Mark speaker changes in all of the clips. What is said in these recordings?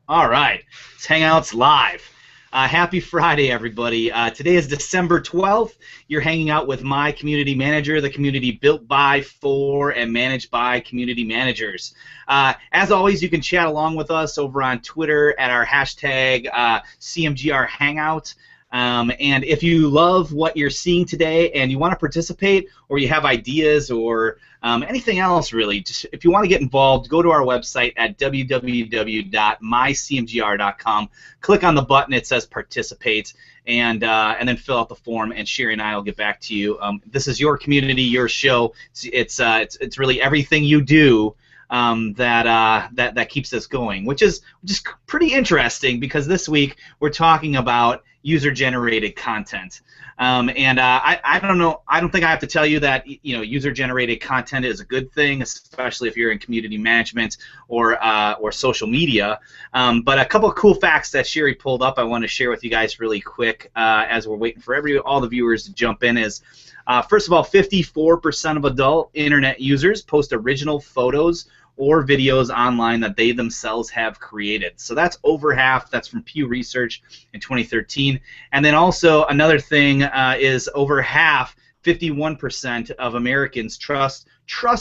Speaker 1: All right, it's Hangouts Live. Happy Friday, everybody. Today is December 12th. You're hanging out with my community manager, the community built by, for, and managed by community managers. As always, you can chat along with us over on Twitter at our hashtag CMGR Hangout. And if you love what you're seeing today and you want to participate, or you have ideas or anything else really, just if you want to get involved, go to our website at www.mycmgr.com. Click on the button, it says participate, and then fill out the form, and Sherry and I will get back to you. This is your community, your show. It's really everything you do that keeps us going, which is pretty interesting, because this week we're talking about user-generated content. I don't know. I don't think I have to tell you that user-generated content is a good thing, especially if you're in community management or social media. But a couple of cool facts that Sherry pulled up, I want to share with you guys really quick as we're waiting for all the viewers to jump in. Is first of all, 54% of adult internet users post original photos or videos online that they themselves have created. So that's over half. That's from PewResearch in 2013. And then also another thing is over half, 51% of Americans trust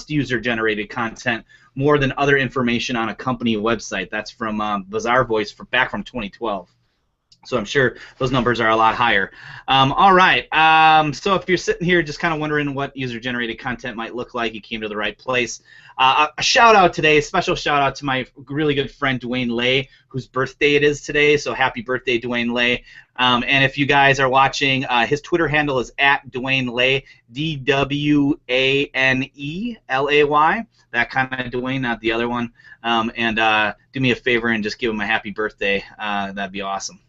Speaker 1: user-generated content more than other information on a company website. That's from Bazaar Voice back from 2012. So I'm sure those numbers are a lot higher. All right. So if you're sitting here just kind of wondering what user-generated content might look like, you came to the right place. A shout-out today, a special shout-out to my really good friend Dwayne Lay, whose birthday it is today. So happy birthday, Dwayne Lay. And if you guys are watching, his Twitter handle is @Dwayne Lay, DWANELAY. That kind of Dwayne, not the other one. And do me a favor and just give him a happy birthday. That'd be awesome.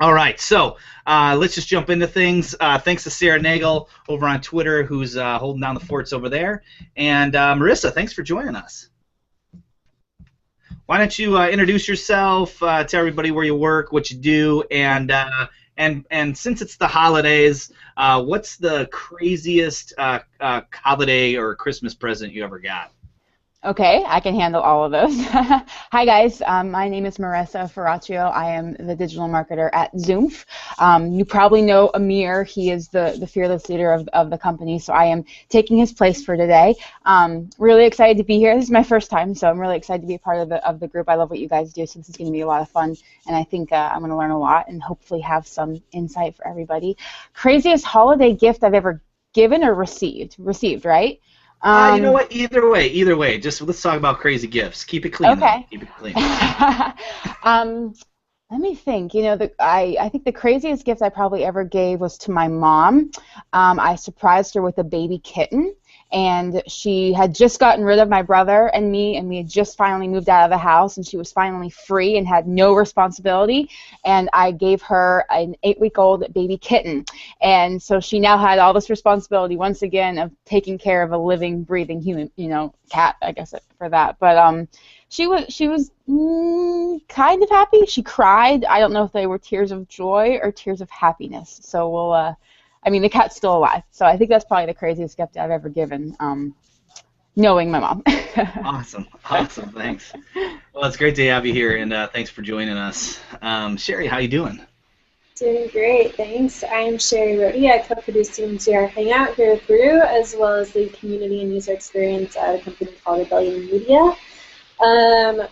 Speaker 1: All right, so let's just jump into things. Thanks to Sarah Nagel over on Twitter, who's holding down the forts over there. And Marissa, thanks for joining us. Why don't you introduce yourself, tell everybody where you work, what you do, and since it's the holidays, what's the craziest holiday or Christmas present you ever got?
Speaker 2: Okay, I can handle all of those. Hi guys, my name is Marissa Ferraccio. I am the digital marketer at Zoomf. You probably know Amir. He is the fearless leader of the company, so I am taking his place for today. Really excited to be here. This is my first time, so I'm really excited to be a part of the group. I love what you guys do, so this is going to be a lot of fun, and I think I'm going to learn a lot and hopefully have some insight for everybody. Craziest holiday gift I've ever given or received? Received, right?
Speaker 1: You know what? Either way. Just let's talk about crazy gifts. Keep it clean.
Speaker 2: Okay.
Speaker 1: Keep it clean.
Speaker 2: Let me think. I think the craziest gift I probably ever gave was to my mom. I surprised her with a baby kitten, and she had just gotten rid of my brother and me, and we had just finally moved out of the house, and she was finally free and had no responsibility, and I gave her an 8-week-old baby kitten, and so she now had all this responsibility once again of taking care of a living, breathing human, cat, I guess, for that. But she was kind of happy. She cried. I don't know if they were tears of joy or tears of happiness. So the cat's still alive. So I think that's probably the craziest gift I've ever given, knowing my mom.
Speaker 1: Awesome, thanks. Well, it's great to have you here, and thanks for joining us. Sherry, how you doing?
Speaker 3: Doing great, thanks. I'm Sherry Rohde. I co-produce CMGR Hangout here at Peru, as well as the community and user experience at a company called Rebellion Media. I'm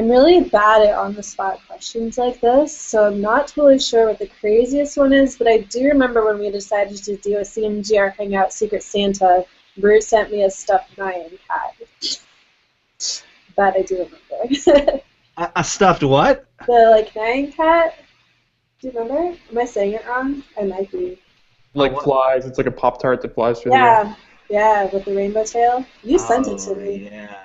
Speaker 3: really bad at on-the-spot questions like this, so I'm not totally sure what the craziest one is, but I do remember when we decided to do a CMGR Hangout Secret Santa, Bruce sent me a stuffed Nyan cat. That I do remember.
Speaker 1: A stuffed what?
Speaker 3: The, Nyan cat. Do you remember? Am I saying it wrong? I might be.
Speaker 4: Flies. It's like a Pop-Tart that flies through the air.
Speaker 3: Yeah, with the rainbow tail. You sent it to me.
Speaker 1: Yeah.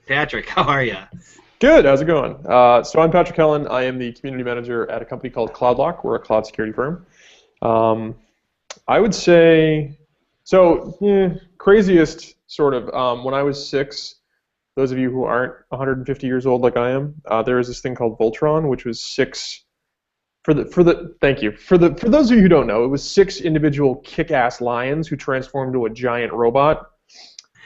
Speaker 1: Patrick, how are you?
Speaker 4: Good. How's it going? So I'm Patrick Helen. I am the community manager at a company called CloudLock. We're a cloud security firm. I would say, craziest sort of, when I was 6, those of you who aren't 150 years old like I am, there was this thing called Voltron, which was 6 Thank you. For those of you who don't know, it was 6 individual kick-ass lions who transformed into a giant robot.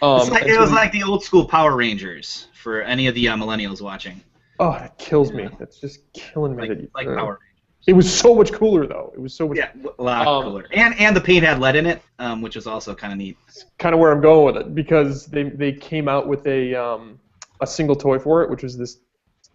Speaker 1: It was like the old school Power Rangers for any of the millennials watching.
Speaker 4: Oh, it kills me. It's just killing me.
Speaker 1: Like Power Rangers.
Speaker 4: It was so much cooler, though. It was so much.
Speaker 1: Yeah, a lot cooler. And the paint had lead in it, which was also kind of neat.
Speaker 4: It's kind of where I'm going with it, because they came out with a single toy for it, which was this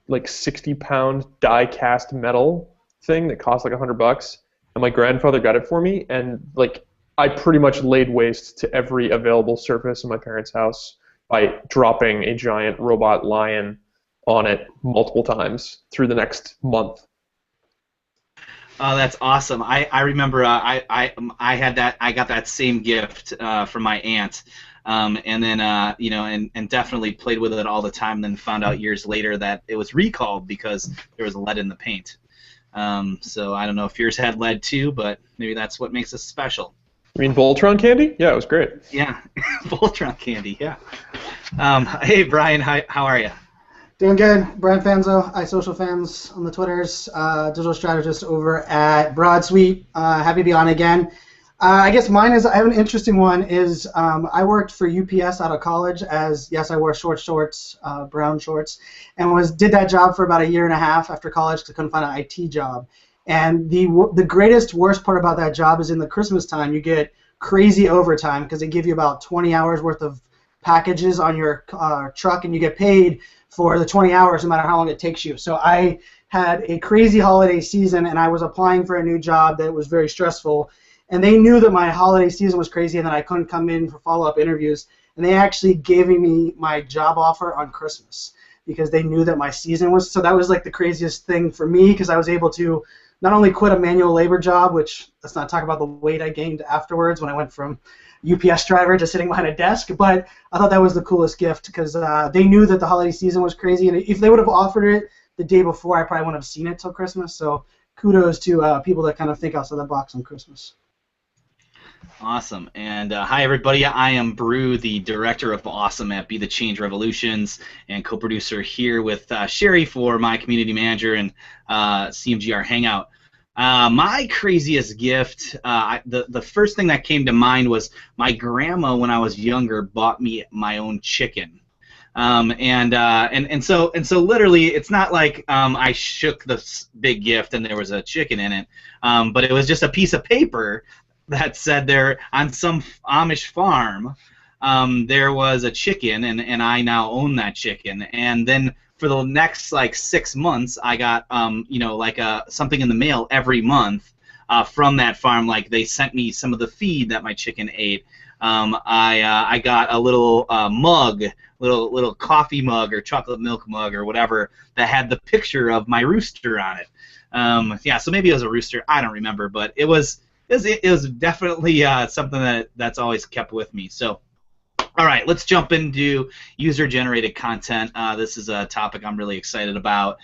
Speaker 4: like 60-pound die-cast metal thing that cost like $100, and my grandfather got it for me, and like I pretty much laid waste to every available surface in my parents' house by dropping a giant robot lion on it multiple times through the next month.
Speaker 1: Oh, that's awesome! I remember I had that. I got that same gift from my aunt, and then and definitely played with it all the time. Then found out years later that it was recalled because there was lead in the paint. So I don't know if yours had lead too, but maybe that's what makes us special.
Speaker 4: You mean Voltron candy? Yeah, it was great.
Speaker 1: Yeah, Voltron candy. Yeah. Hey Brian, how are you?
Speaker 5: Doing good. Brian Fanzo, iSocial Fans on the Twitters, digital strategist over at Broadsuite. Happy to be on again. I guess mine is, I have an interesting one, is I worked for UPS out of college as, yes, I wore short shorts, brown shorts, and did that job for about a year and a half after college because I couldn't find an IT job. And the greatest, worst part about that job is in the Christmas time, you get crazy overtime because they give you about 20 hours worth of packages on your truck, and you get paid for the 20 hours no matter how long it takes you. So I had a crazy holiday season, and I was applying for a new job that was very stressful. And they knew that my holiday season was crazy and that I couldn't come in for follow-up interviews. And they actually gave me my job offer on Christmas because they knew that my season was. So that was like the craziest thing for me because I was able to not only quit a manual labor job, which let's not talk about the weight I gained afterwards when I went from UPS driver to sitting behind a desk, but I thought that was the coolest gift because they knew that the holiday season was crazy. And if they would have offered it the day before, I probably wouldn't have seen it till Christmas. So kudos to people that kind of think outside the box on Christmas.
Speaker 1: Awesome. And hi, everybody. I am Brew, the director of Awesome at Be the Change Revolutions and co-producer here with Sherry for my community manager and CMGR Hangout. My craziest gift, the first thing that came to mind was my grandma, when I was younger, bought me my own chicken. And so literally, it's not like I shook this big gift and there was a chicken in it, but it was just a piece of paper that said there on some Amish farm there was a chicken, and I now own that chicken. And then for the next like 6 months, I got something in the mail every month from that farm. Like they sent me some of the feed that my chicken ate. I got a little mug, little coffee mug or chocolate milk mug or whatever that had the picture of my rooster on it. Yeah, so maybe it was a rooster. I don't remember, but it was definitely something that's always kept with me. So, all right, let's jump into user-generated content. This is a topic I'm really excited about.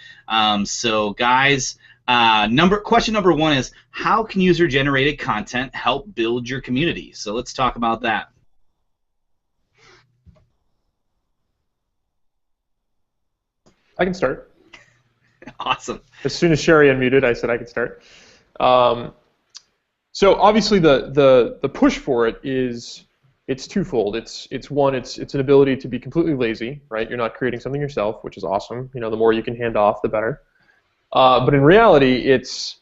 Speaker 1: So, guys, question number one is, how can user-generated content help build your community? So let's talk about that.
Speaker 4: I can start.
Speaker 1: Awesome.
Speaker 4: As soon as Sherry unmuted, I said I could start. So obviously the push for it is it's twofold. It's an ability to be completely lazy, right? You're not creating something yourself, which is awesome. You know, the more you can hand off, the better. But in reality, it's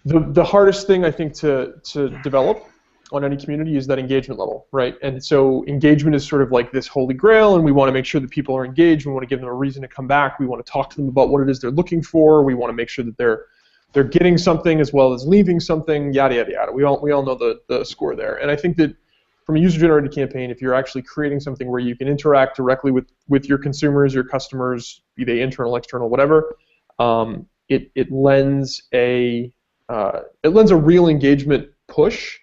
Speaker 4: the hardest thing I think to develop on any community is that engagement level, right? And so engagement is sort of like this holy grail, and we want to make sure that people are engaged. We want to give them a reason to come back. We want to talk to them about what it is they're looking for. We want to make sure that they're getting something as well as leaving something, yada, yada, yada. We all know the score there. And I think that from a user-generated campaign, if you're actually creating something where you can interact directly with your consumers, your customers, be they internal, external, whatever, it lends a real engagement push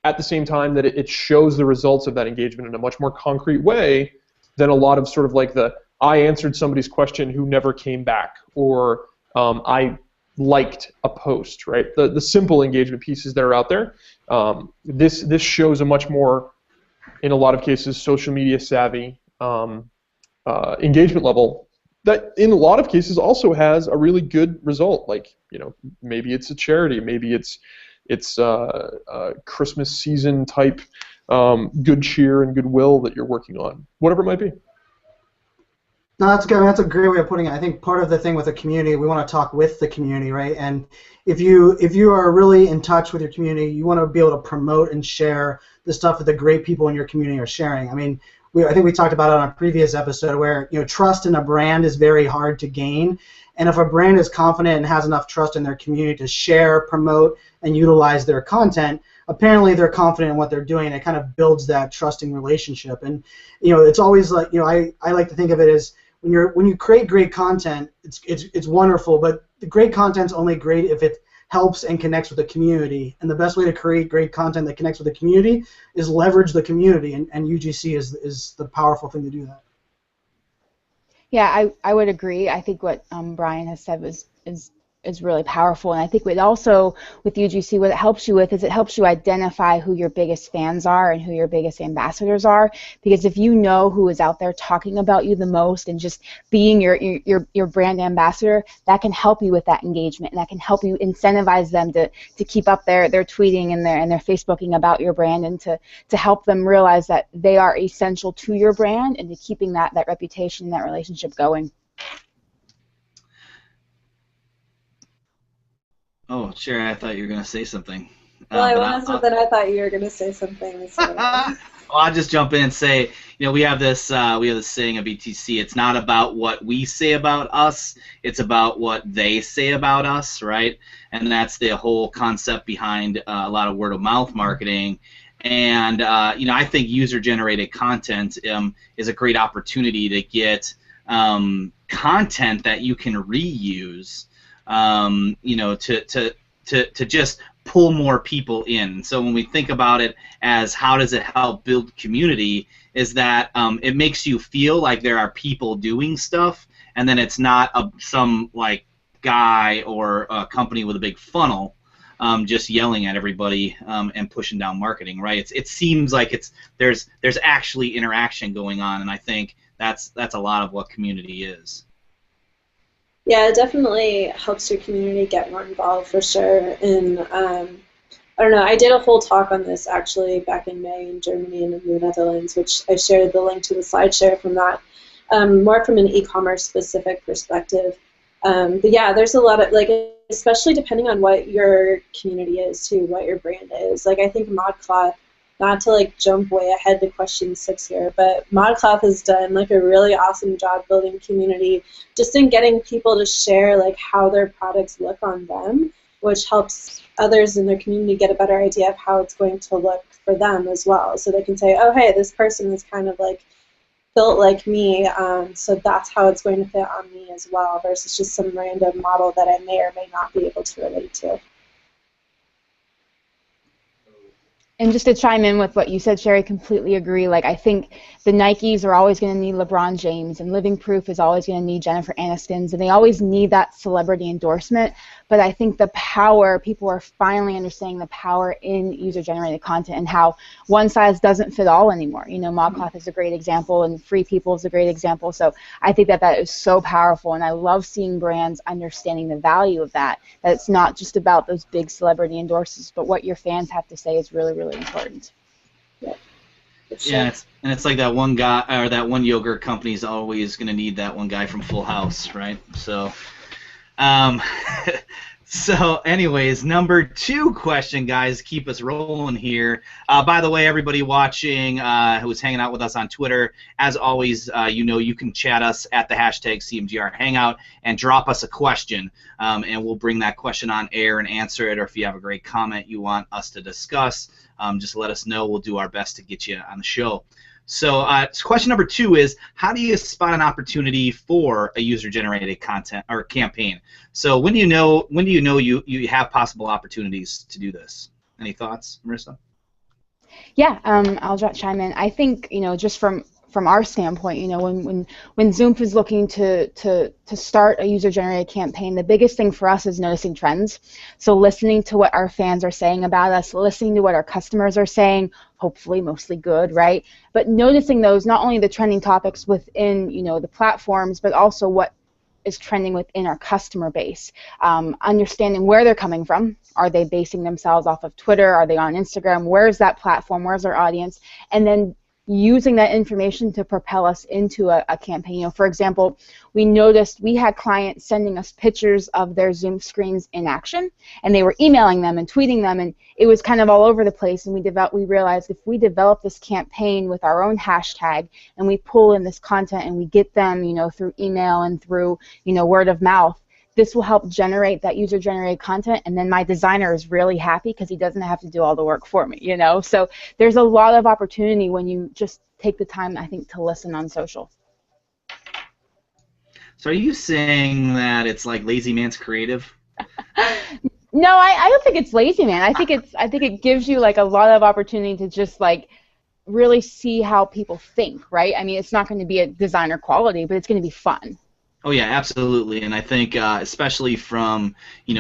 Speaker 4: at the same time that it shows the results of that engagement in a much more concrete way than a lot of sort of like the I answered somebody's question who never came back, or I liked a post, right? The simple engagement pieces that are out there. This shows a much more, in a lot of cases, social media savvy engagement level that in a lot of cases also has a really good result. Like, maybe it's a charity, maybe it's Christmas season type good cheer and goodwill that you're working on, whatever it might be.
Speaker 5: No, that's good. I mean, that's a great way of putting it. I think part of the thing with the community, we want to talk with the community, right? And if you are really in touch with your community, you want to be able to promote and share the stuff that the great people in your community are sharing. I mean, I think we talked about it on a previous episode where trust in a brand is very hard to gain, and if a brand is confident and has enough trust in their community to share, promote, and utilize their content, apparently they're confident in what they're doing. It kind of builds that trusting relationship, and it's always like I like to think of it as when you create great content, it's wonderful, but the great content's only great if it helps and connects with the community. And the best way to create great content that connects with the community is leverage the community, and UGC is the powerful thing to do that.
Speaker 2: Yeah, I would agree. I think what Brian has said is really powerful, and I think what also with UGC, what it helps you with is it helps you identify who your biggest fans are and who your biggest ambassadors are, because if you know who is out there talking about you the most and just being your brand ambassador, that can help you with that engagement, and that can help you incentivize them to keep up their tweeting and their Facebooking about your brand, and to help them realize that they are essential to your brand and to keeping that reputation and that relationship going.
Speaker 1: Oh, Sherry, I thought you were going to say something.
Speaker 3: Well, I wanted something. I thought you were going to say something. So.
Speaker 1: Well, I'll just jump in and say, we have this saying of ETC. It's not about what we say about us. It's about what they say about us, right? And that's the whole concept behind a lot of word-of-mouth marketing. And I think user-generated content is a great opportunity to get content that you can reuse. To just pull more people in. So when we think about it as how does it help build community, is that it makes you feel like there are people doing stuff, and then it's not some like guy or a company with a big funnel just yelling at everybody and pushing down marketing, right? It seems like there's actually interaction going on, and I think that's a lot of what community is.
Speaker 3: Yeah, it definitely helps your community get more involved for sure. And I don't know, I did a whole talk on this actually back in May in Germany and in the Netherlands, which I shared the link to the slideshare from that, more from an e-commerce specific perspective. But yeah, there's a lot of, especially depending on what your community is too, what your brand is. I think ModCloth, not to jump way ahead to question 6 here, but ModCloth has done a really awesome job building community, just in getting people to share how their products look on them, which helps others in their community get a better idea of how it's going to look for them as well. So they can say, oh hey, this person is kind of built like me, so that's how it's going to fit on me as well, versus just some random model that I may or may not be able to relate to.
Speaker 2: And just to chime in with what you said, Sherry, completely agree. I think the Nikes are always going to need LeBron James, and Living Proof is always going to need Jennifer Aniston's, and they always need that celebrity endorsement. But I think the power, people are finally understanding the power in user-generated content and how one size doesn't fit all anymore. ModCloth is a great example, and Free People is a great example. So I think that is so powerful, and I love seeing brands understanding the value of that it's not just about those big celebrity endorsements, but what your fans have to say is really, really important.
Speaker 3: Yeah.
Speaker 1: Yeah, it's like that one guy or that one yogurt company is always going to need that one guy from Full House, right? So, so anyways, number 2 question, guys, keep us rolling here. By the way, everybody watching who's hanging out with us on Twitter, as always, you can chat us at the hashtag CMGR Hangout and drop us a question, and we'll bring that question on air and answer it. Or if you have a great comment you want us to discuss, just let us know. We'll do our best to get you on the show. So question number 2 is, how do you spot an opportunity for a user-generated content or campaign? So when do you know you have possible opportunities to do this? Any thoughts, Marissa?
Speaker 2: Yeah, I'll chime in. I think just from our standpoint, when Zoom is looking to start a user-generated campaign, the biggest thing for us is noticing trends. So listening to what our fans are saying about us, listening to what our customers are saying, hopefully mostly good, right? But noticing those, not only the trending topics within, the platforms, but also what is trending within our customer base. Understanding where they're coming from. Are they basing themselves off of Twitter? Are they on Instagram? Where's that platform? Where's our audience? And then using that information to propel us into a campaign. For example, we noticed we had clients sending us pictures of their Zoom screens in action, and they were emailing them and tweeting them, and it was kind of all over the place. And we realized if we develop this campaign with our own hashtag and we pull in this content and we get them, through email and through, word of mouth, this will help generate that user-generated content, and then my designer is really happy because he doesn't have to do all the work for me, So there's a lot of opportunity when you just take the time, I think, to listen on social.
Speaker 1: So are you saying that it's like lazy man's creative?
Speaker 2: No, I don't think it's lazy man. I think it gives you like a lot of opportunity to just like really see how people think, right? I mean, it's not going to be a designer quality, but it's going to be fun.
Speaker 1: Oh yeah, absolutely, and I think especially from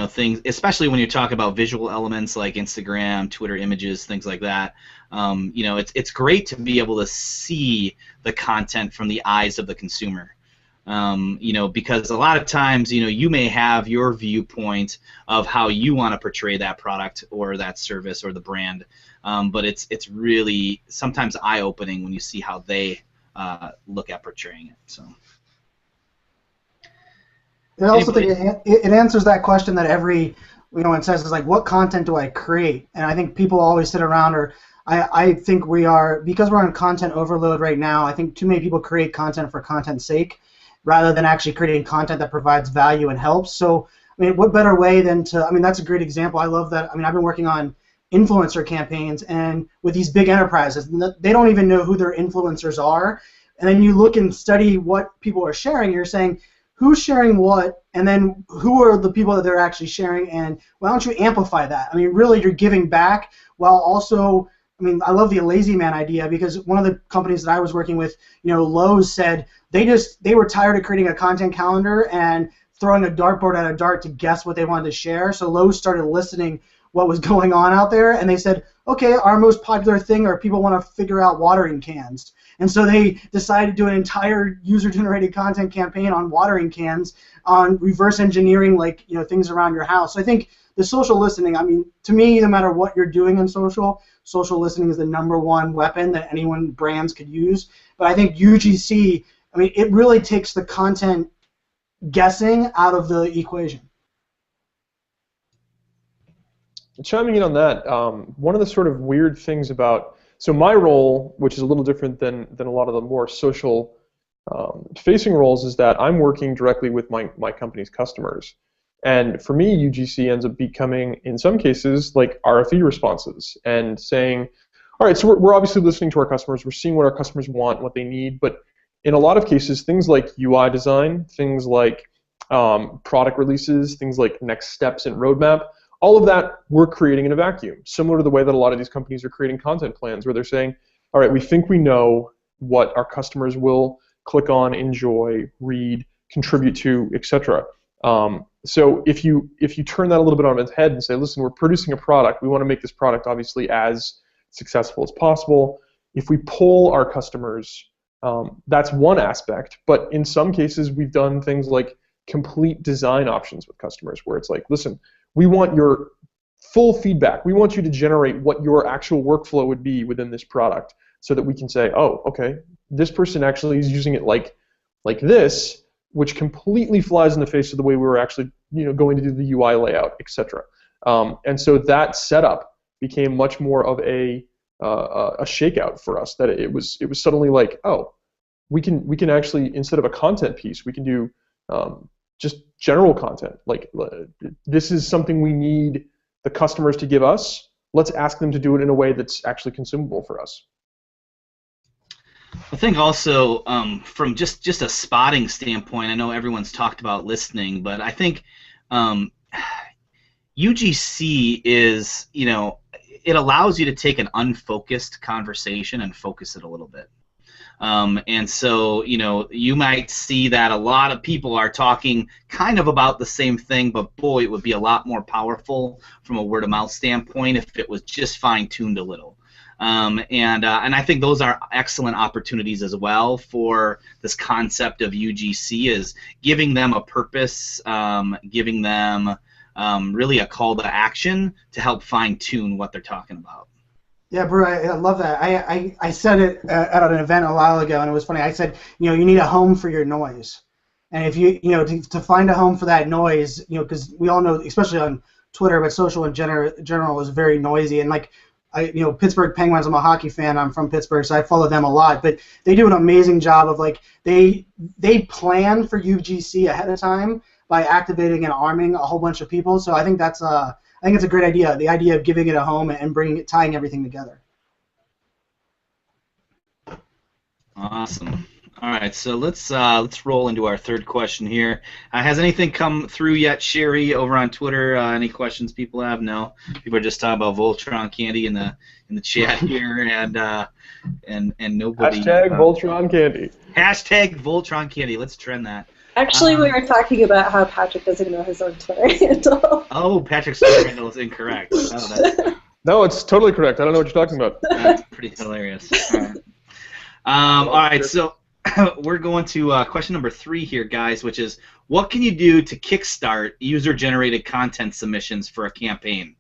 Speaker 1: things, especially when you talk about visual elements like Instagram, Twitter images, things like that. It's great to be able to see the content from the eyes of the consumer. Because a lot of times, you may have your viewpoint of how you want to portray that product or that service or the brand, but it's really sometimes eye-opening when you see how they look at portraying it. So.
Speaker 5: I also think it answers that question that every, it says is like, what content do I create? And I think people always sit around, or I think we are, because we're on content overload right now, I think too many people create content for content's sake rather than actually creating content that provides value and helps. So, what better way than to, that's a great example. I love that. I've been working on influencer campaigns, and with these big enterprises, they don't even know who their influencers are. And then you look and study what people are sharing, you're saying, who's sharing what, and then who are the people that they're actually sharing, and why don't you amplify that? Really, you're giving back while also, I love the lazy man idea, because one of the companies that I was working with, Lowe's, said they were tired of creating a content calendar and throwing a dartboard at a dart to guess what they wanted to share. So Lowe's started listening what was going on out there, and they said, okay, our most popular thing are people want to figure out watering cans. And so they decided to do an entire user-generated content campaign on watering cans, on reverse engineering, things around your house. So I think the social listening, to me, no matter what you're doing in social listening is the #1 weapon that brands could use. But I think UGC, it really takes the content guessing out of the equation.
Speaker 4: Chiming in on that, one of the sort of weird things about, so my role, which is a little different than a lot of the more social facing roles, is that I'm working directly with my company's customers. And for me, UGC ends up becoming, in some cases, like RFE responses and saying, all right, so we're obviously listening to our customers, we're seeing what our customers want, what they need, but in a lot of cases, things like UI design, things like product releases, things like next steps and roadmap, all of that we're creating in a vacuum, similar to the way that a lot of these companies are creating content plans, where they're saying, all right, we think we know what our customers will click on, enjoy, read, contribute to, etc. So if you turn that a little bit on its head and say, listen, we're producing a product, we want to make this product obviously as successful as possible. If we poll our customers, that's one aspect, but in some cases we've done things like complete design options with customers, where it's like, listen, we want your full feedback. We want you to generate what your actual workflow would be within this product, so that we can say, oh, okay, this person actually is using it like this, which completely flies in the face of the way we were actually going to do the UI layout, etc. And so that setup became much more of a shakeout for us. That it was suddenly like, oh, we can actually, instead of a content piece, we can do just general content. Like, this is something we need the customers to give us. Let's ask them to do it in a way that's actually consumable for us.
Speaker 1: I think also from just a spotting standpoint, I know everyone's talked about listening, but I think UGC is, it allows you to take an unfocused conversation and focus it a little bit. And so, you might see that a lot of people are talking kind of about the same thing, but boy, it would be a lot more powerful from a word-of-mouth standpoint if it was just fine-tuned a little. And I think those are excellent opportunities as well for this concept of UGC, is giving them a purpose, giving them really a call to action to help fine-tune what they're talking about.
Speaker 5: Yeah, Brew, I love that. I said it at an event a while ago, and it was funny. I said, you need a home for your noise. And if to find a home for that noise, because we all know, especially on Twitter, but social in general is very noisy. And like, Pittsburgh Penguins, I'm a hockey fan. I'm from Pittsburgh, so I follow them a lot. But they do an amazing job of, like, they plan for UGC ahead of time by activating and arming a whole bunch of people. So I think it's a great idea. The idea of giving it a home and tying everything together.
Speaker 1: Awesome. All right, so let's roll into our third question here. Has anything come through yet, Sherry, over on Twitter? Any questions people have? No. People are just talking about Voltron candy in the chat here, and nobody.
Speaker 4: Hashtag Voltron candy.
Speaker 1: Hashtag Voltron candy. Let's trend that.
Speaker 3: Actually, we were talking about how Patrick doesn't know his own Twitter handle.
Speaker 1: Oh, Patrick's Twitter handle is incorrect. Oh,
Speaker 4: no, it's totally correct. I don't know what you're talking about.
Speaker 1: That's pretty hilarious. All right, so we're going to question number 3 here, guys, which is, what can you do to kickstart user-generated content submissions for a campaign?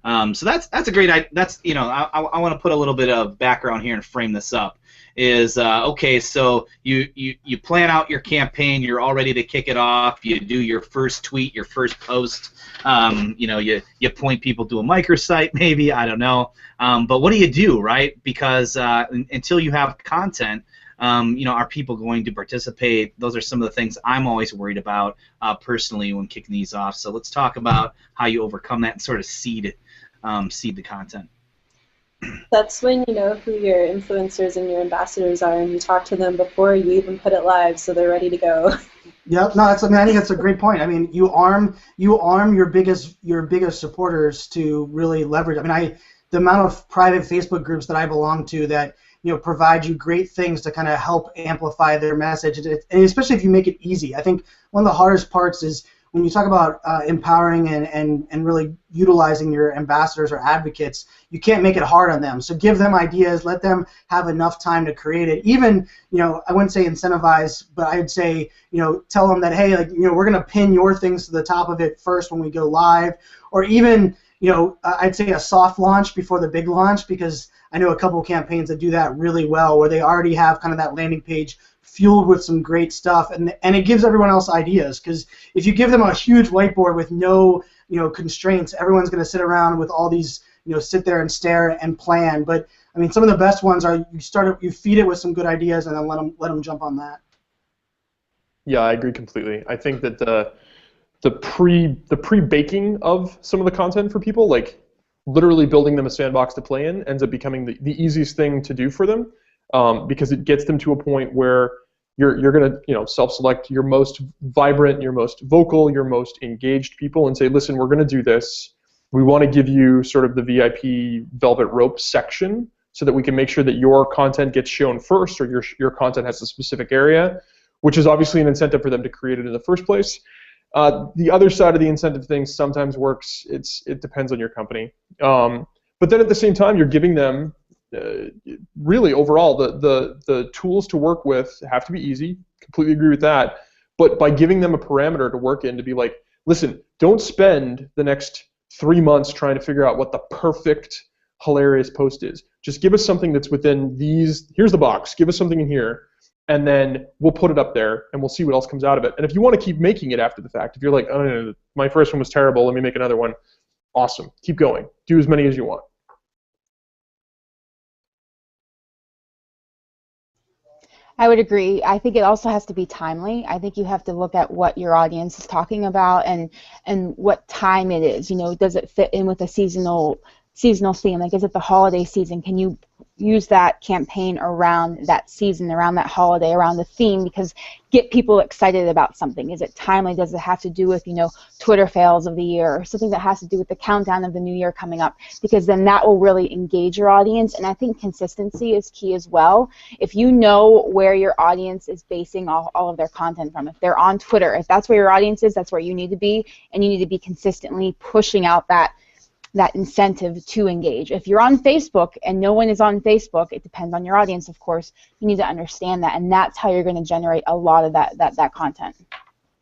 Speaker 1: So that's a great idea. That's, I want to put a little bit of background here and frame this up. Is okay, so you plan out your campaign, you're all ready to kick it off, you do your first tweet, your first post, you point people to a microsite maybe, I don't know, but what do you do, right? Because until you have content, are people going to participate? Those are some of the things I'm always worried about personally when kicking these off. So let's talk about how you overcome that and sort of seed the content.
Speaker 3: That's when you know who your influencers and your ambassadors are, and you talk to them before you even put it live, so they're ready to go.
Speaker 5: Yep. No, I think that's a great point. I mean, you arm your biggest supporters to really leverage. I mean, the amount of private Facebook groups that I belong to that provide you great things to kind of help amplify their message, and especially if you make it easy. I think one of the hardest parts is when you talk about empowering and really utilizing your ambassadors or advocates, you can't make it hard on them. So give them ideas, let them have enough time to create it. Even, I wouldn't say incentivize, but I'd say, tell them that, hey, we're going to pin your things to the top of it first when we go live. Or even, I'd say a soft launch before the big launch, because I know a couple campaigns that do that really well, where they already have kind of that landing page fueled with some great stuff, and it gives everyone else ideas, because if you give them a huge whiteboard with no constraints, everyone's going to sit around with all these sit there and stare and plan. But I mean, some of the best ones are you feed it with some good ideas and then let them jump on that.
Speaker 4: Yeah, I agree completely. I think that the pre-baking of some of the content for people, like literally building them a sandbox to play in, ends up becoming the easiest thing to do for them, because it gets them to a point where you're going to self-select your most vibrant, your most vocal, your most engaged people and say, listen, we're going to do this. We want to give you sort of the VIP velvet rope section so that we can make sure that your content gets shown first, or your content has a specific area, which is obviously an incentive for them to create it in the first place. The other side of the incentive thing sometimes works. It depends on your company. But then at the same time, you're giving them really overall the tools to work with have to be easy. Completely agree with that. But by giving them a parameter to work in, to be like, listen, don't spend the next 3 months trying to figure out what the perfect hilarious post is. Just give us something that's within these. Here's the box. Give us something in here. And then we'll put it up there, and we'll see what else comes out of it. And if you want to keep making it after the fact, if you're like, oh, no, my first one was terrible, let me make another one, awesome. Keep going. Do as many as you want.
Speaker 2: I would agree. I think it also has to be timely. I think you have to look at what your audience is talking about and what time it is. Does it fit in with a seasonal theme? Like, is it the holiday season? Can you use that campaign around that season, around that holiday, around the theme? Because get people excited about something. Is it timely? Does it have to do with, Twitter fails of the year, or something that has to do with the countdown of the new year coming up? Because then that will really engage your audience. And I think consistency is key as well. If you know where your audience is basing all of their content from, if they're on Twitter, if that's where your audience is, that's where you need to be, and you need to be consistently pushing out that that incentive to engage. If you're on Facebook and no one is on Facebook, it depends on your audience, of course. You need to understand that, and that's how you're going to generate a lot of that content.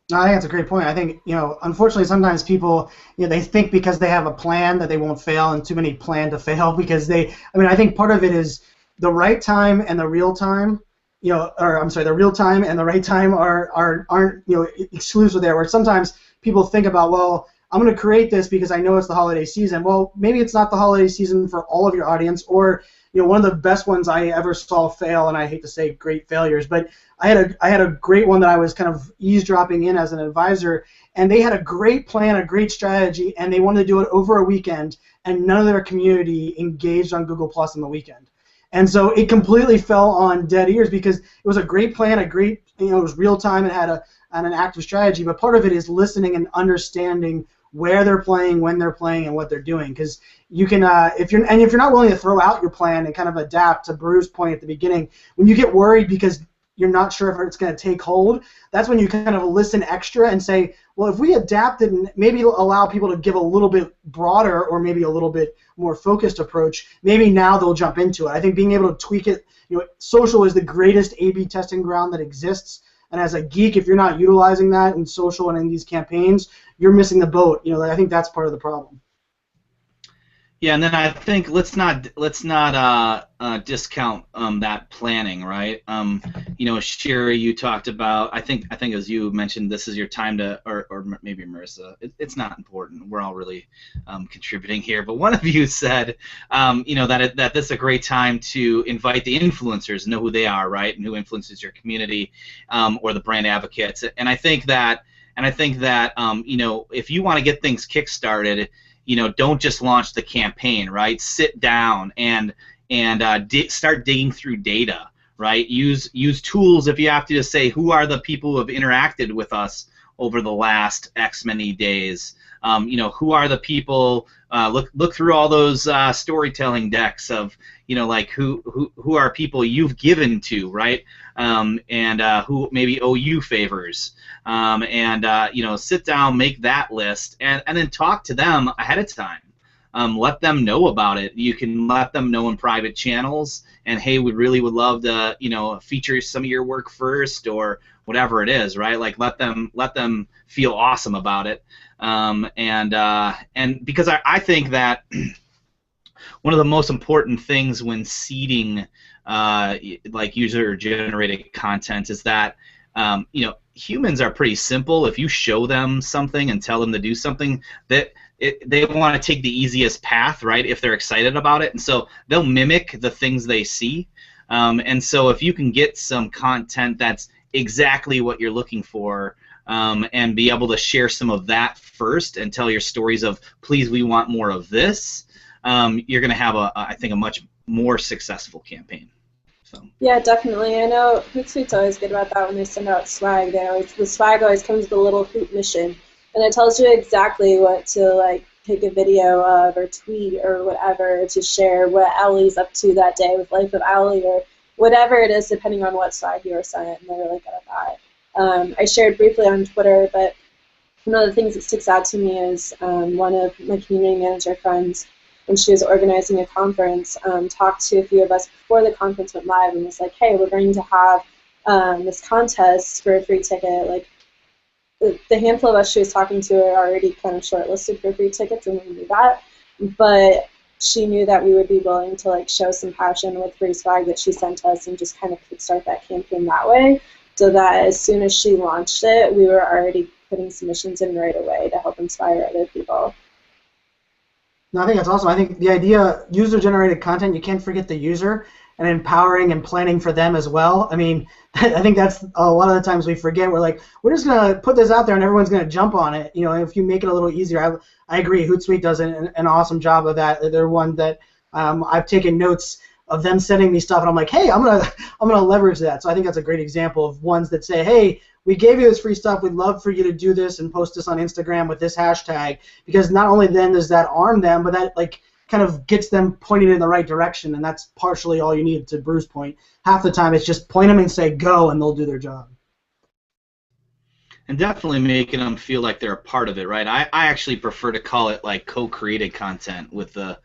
Speaker 5: No, I think that's a great point. I think, unfortunately, sometimes people, they think because they have a plan that they won't fail, and too many plan to fail because I think part of it is the right time and the real time, the real time and the right time aren't exclusive there. Where sometimes people think about, well, I'm going to create this because I know it's the holiday season. Well, maybe it's not the holiday season for all of your audience, or one of the best ones I ever saw fail, and I hate to say great failures, but I had a great one that I was kind of eavesdropping in as an advisor, and they had a great plan, a great strategy, and they wanted to do it over a weekend, and none of their community engaged on Google Plus on the weekend. And so it completely fell on dead ears because it was a great plan, it was real time, and had an active strategy, but part of it is listening and understanding where they're playing, when they're playing, and what they're doing. Because you can, if you're not willing to throw out your plan and kind of adapt, to Bruce's point at the beginning, when you get worried because you're not sure if it's going to take hold, that's when you kind of listen extra and say, well, if we adapt it and maybe allow people to give a little bit broader or maybe a little bit more focused approach, maybe now they'll jump into it. I think being able to tweak it, social is the greatest A/B testing ground that exists. And as a geek, if you're not utilizing that in social and in these campaigns, you're missing the boat. I think that's part of the problem.
Speaker 1: Yeah, and then I think let's not discount that planning, right? Sherry, you talked about. I think as you mentioned, this is your time to, or maybe Marissa. It's not important. We're all really contributing here. But one of you said, that this is a great time to invite the influencers, know who they are, right, and who influences your community, or the brand advocates. And I think that, if you want to get things kickstarted, don't just launch the campaign, right? Sit down and start digging through data, right? Use tools if you have to say who are the people who have interacted with us over the last X many days. Who are the people? Look through all those storytelling decks of who are people you've given to, right? And who maybe owe you favors. Sit down, make that list, and then talk to them ahead of time. Let them know about it. You can let them know in private channels, and hey, we really would love to, feature some of your work first, or whatever it is, right? Like let them feel awesome about it. And because I think that one of the most important things when seeding like user-generated content is that humans are pretty simple. If you show them something and tell them to do something, they want to take the easiest path, right? If they're excited about it, and so they'll mimic the things they see. And so if you can get some content that's exactly what you're looking for, and be able to share some of that first and tell your stories of, please, we want more of this, you're going to have I think a much more successful campaign. So.
Speaker 3: Yeah, definitely. I know Hootsuite's always good about that when they send out swag. The swag always comes with a little Hoot mission, and it tells you exactly what to take a video of or tweet or whatever to share what Owlie's up to that day with Life of Owlie or whatever it is, depending on what swag you were sent, and they're really good at that. I shared briefly on Twitter, but one of the things that sticks out to me is one of my community manager friends, when she was organizing a conference, talked to a few of us before the conference went live and was like, hey, we're going to have this contest for a free ticket. The handful of us she was talking to are already kind of shortlisted for free tickets, and we knew that. But she knew that we would be willing to show some passion with free swag that she sent us and just kind of kickstart that campaign that way, so that as soon as she launched it, we were already putting submissions in right away to help inspire other people.
Speaker 5: No, I think that's awesome. I think the idea, user-generated content, you can't forget the user, and empowering and planning for them as well. I mean, I think that's a lot of the times we forget. We're like, we're just going to put this out there and everyone's going to jump on it. If you make it a little easier, I agree. Hootsuite does an awesome job of that. They're one that I've taken notes of them sending me stuff, and I'm like, hey, I'm gonna leverage that. So I think that's a great example of ones that say, hey, we gave you this free stuff. We'd love for you to do this and post this on Instagram with this hashtag, because not only then does that arm them, but that kind of gets them pointed in the right direction, and that's partially all you need. To Bruce's point, half the time it's just point them and say go, and they'll do their job.
Speaker 1: And definitely making them feel like they're a part of it, right? I actually prefer to call it like co-created content with the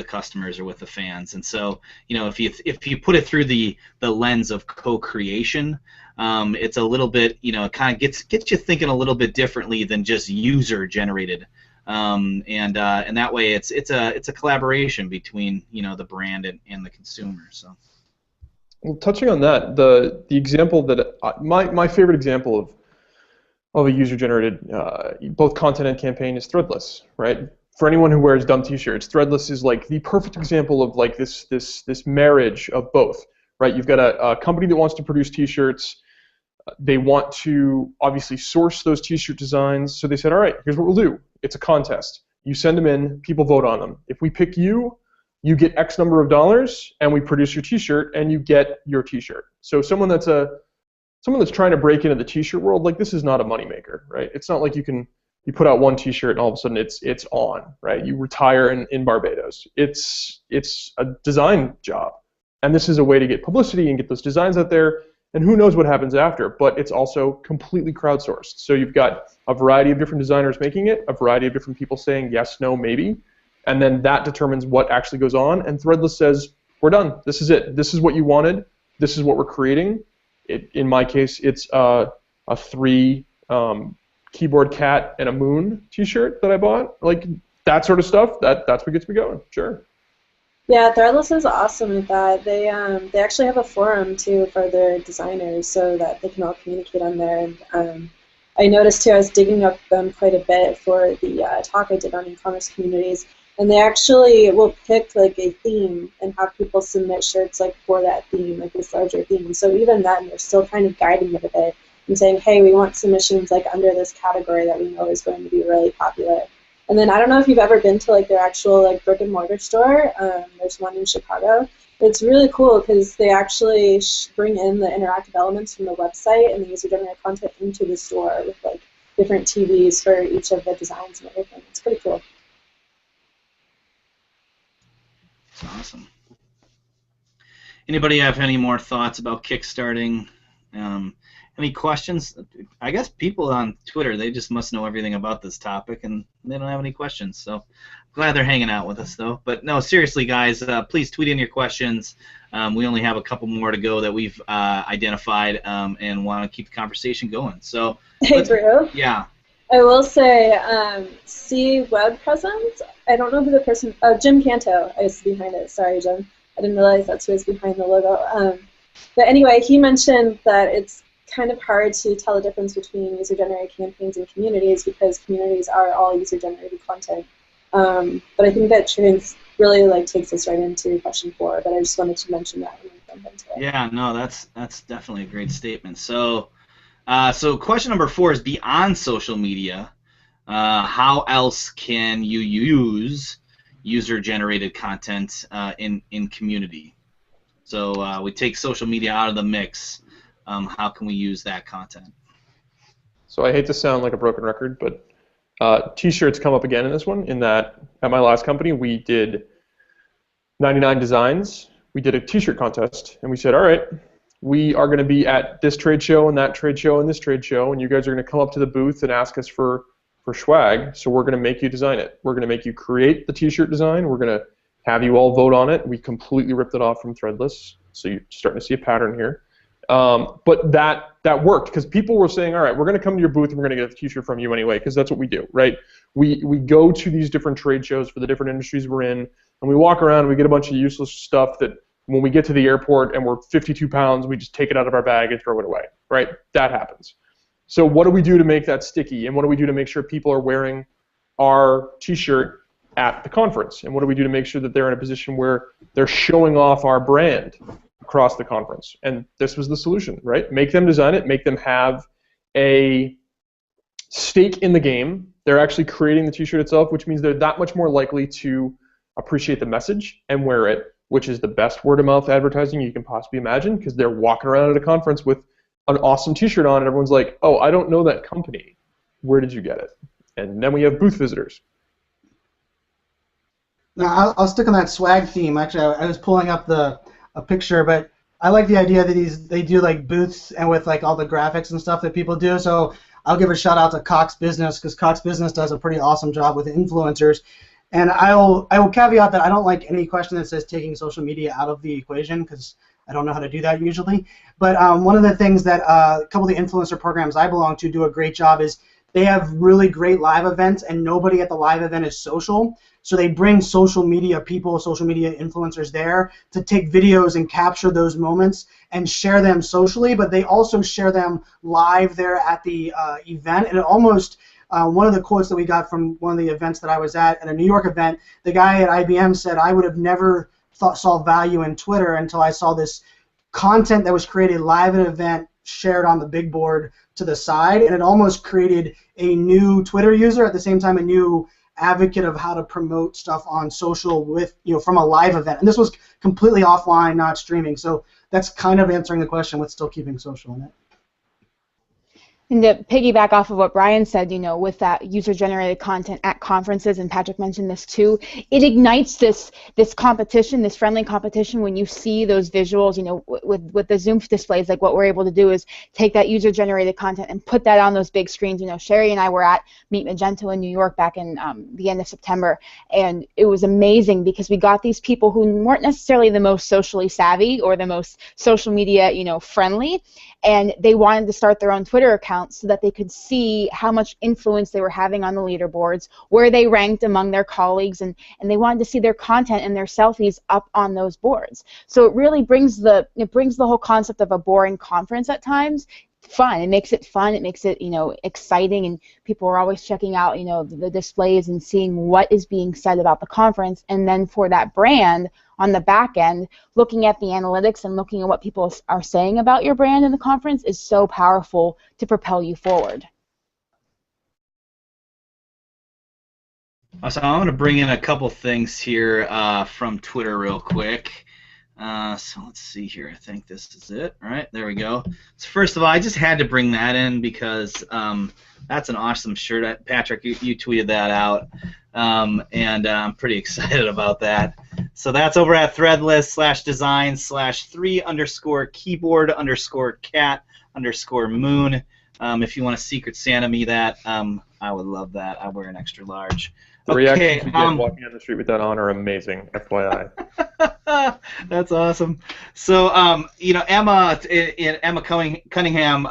Speaker 1: customers or with the fans. And so, if you put it through the lens of co-creation, it's a little bit, it kind of gets you thinking a little bit differently than just user generated. And that way it's a collaboration between the brand and the consumer. So.
Speaker 4: Well, touching on that, the example that my favorite example of a user-generated both content and campaign is Threadless, right? For anyone who wears dumb T-shirts, Threadless is like the perfect example of like this marriage of both, right? You've got a company that wants to produce T-shirts. They want to obviously source those T-shirt designs, so they said, all right, here's what we'll do. It's a contest. You send them in, people vote on them. If we pick you, you get X number of dollars, and we produce your T-shirt, and you get your T-shirt. So someone that's trying to break into the T-shirt world, like, this is not a moneymaker, right? It's not like you put out one T-shirt and all of a sudden it's on, right? You retire in Barbados. It's a design job, and this is a way to get publicity and get those designs out there, and who knows what happens after, but it's also completely crowdsourced. So you've got a variety of different designers making it, a variety of different people saying yes, no, maybe, and then that determines what actually goes on, and Threadless says, we're done. This is it. This is what you wanted. This is what we're creating. In my case, it's a 3 keyboard cat and a moon T-shirt that I bought. Like, that sort of stuff. That's what gets me going. Sure.
Speaker 3: Yeah, Threadless is awesome with that. They actually have a forum too for their designers so that they can all communicate on there. And I noticed too, I was digging up them quite a bit for the talk I did on e-commerce communities. And they actually will pick like a theme and have people submit shirts like for that theme, like this larger theme. So even then, they're still kind of guiding it a bit and saying, hey, we want submissions like under this category that we know is going to be really popular. And then I don't know if you've ever been to like their actual like brick and mortar store. There's one in Chicago. It's really cool because they actually bring in the interactive elements from the website and the user-generated content into the store with like different TVs for each of the designs and everything. It's pretty cool.
Speaker 1: Awesome. Anybody have any more thoughts about kickstarting? Any questions? I guess people on Twitter, they just must know everything about this topic, and they don't have any questions. So glad they're hanging out with us, though. But no, seriously, guys, please tweet in your questions. We only have a couple more to go that we've identified, and want to keep the conversation going. So,
Speaker 3: hey, Drew.
Speaker 1: Yeah.
Speaker 3: I will say, see web presence. I don't know who the person. Jim Canto is behind it. Sorry, Jim. I didn't realize that's who is behind the logo. But anyway, he mentioned that it's kind of hard to tell the difference between user-generated campaigns and communities because communities are all user-generated content. But I think that really like takes us right into question 4. But I just wanted to mention that when we jump into it.
Speaker 1: Yeah, no, that's definitely a great statement. So question number 4 is beyond social media. How else can you use user-generated content in community? So we take social media out of the mix. How can we use that content?
Speaker 4: So I hate to sound like a broken record, but T-shirts come up again in this one. In that, at my last company, we did 99 designs. We did a T-shirt contest, and we said, all right, we are going to be at this trade show and that trade show and this trade show, and you guys are going to come up to the booth and ask us for swag, so we're going to make you design it. We're going to make you create the T-shirt design. We're going to have you all vote on it. We completely ripped it off from Threadless, so you're starting to see a pattern here. But that worked because people were saying, all right, we're going to come to your booth and we're going to get a T-shirt from you anyway, because that's what we do, right? We go to these different trade shows for the different industries we're in, and we walk around and we get a bunch of useless stuff that when we get to the airport and we're 52 pounds, we just take it out of our bag and throw it away, right? That happens. So what do we do to make that sticky? And what do we do to make sure people are wearing our T-shirt at the conference? And what do we do to make sure that they're in a position where they're showing off our brand across the conference? And this was the solution, right? Make them design it, make them have a stake in the game. They're actually creating the T-shirt itself, which means they're that much more likely to appreciate the message and wear it, which is the best word-of-mouth advertising you can possibly imagine, because they're walking around at a conference with an awesome T-shirt on, and everyone's like, oh, I don't know that company. Where did you get it? And then we have booth visitors.
Speaker 5: Now, I'll stick on that swag theme. Actually, I was pulling up a picture, but I like the idea that they do like booths and with like all the graphics and stuff that people do. So I'll give a shout out to Cox Business because Cox Business does a pretty awesome job with influencers. And I will caveat that I don't like any question that says taking social media out of the equation because I don't know how to do that usually. But one of the things that a couple of the influencer programs I belong to do a great job is they have really great live events, and nobody at the live event is social. So they bring social media people, social media influencers there to take videos and capture those moments and share them socially, but they also share them live there at the event. And it almost, one of the quotes that we got from one of the events that I was at a New York event, the guy at IBM said, I would have never saw value in Twitter until I saw this content that was created live at an event shared on the big board to the side, and it almost created a new Twitter user, at the same time a new advocate of how to promote stuff on social with, from a live event. And this was completely offline, not streaming. So that's kind of answering the question with still keeping social in it.
Speaker 2: And to piggyback off of what Brian said, with that user-generated content at conferences, and Patrick mentioned this too, it ignites this competition, this friendly competition when you see those visuals, with the Zoom displays. Like what we're able to do is take that user-generated content and put that on those big screens. Sherry and I were at Meet Magento in New York back in the end of September, and it was amazing because we got these people who weren't necessarily the most socially savvy or the most social media, friendly, and they wanted to start their own Twitter account so that they could see how much influence they were having on the leaderboards, where they ranked among their colleagues, and they wanted to see their content and their selfies up on those boards. So it really brings the whole concept of a boring conference at times fun. It makes it fun. It makes it, exciting, and people are always checking out, the displays and seeing what is being said about the conference. And then for that brand on the back end, looking at the analytics and looking at what people are saying about your brand in the conference is so powerful to propel you forward.
Speaker 1: So I'm going to bring in a couple things here from Twitter real quick. So let's see here. I think this is it. All right, there we go. So first of all, I just had to bring that in because that's an awesome shirt. Patrick, you tweeted that out, and I'm pretty excited about that. So that's over at threadless/design/3_keyboard_cat_moon. If you want to Secret Santa me that, I would love that. I wear an extra large.
Speaker 4: The reactions we get walking down the street with that on are amazing, FYI.
Speaker 1: That's awesome. So, Emma Cunningham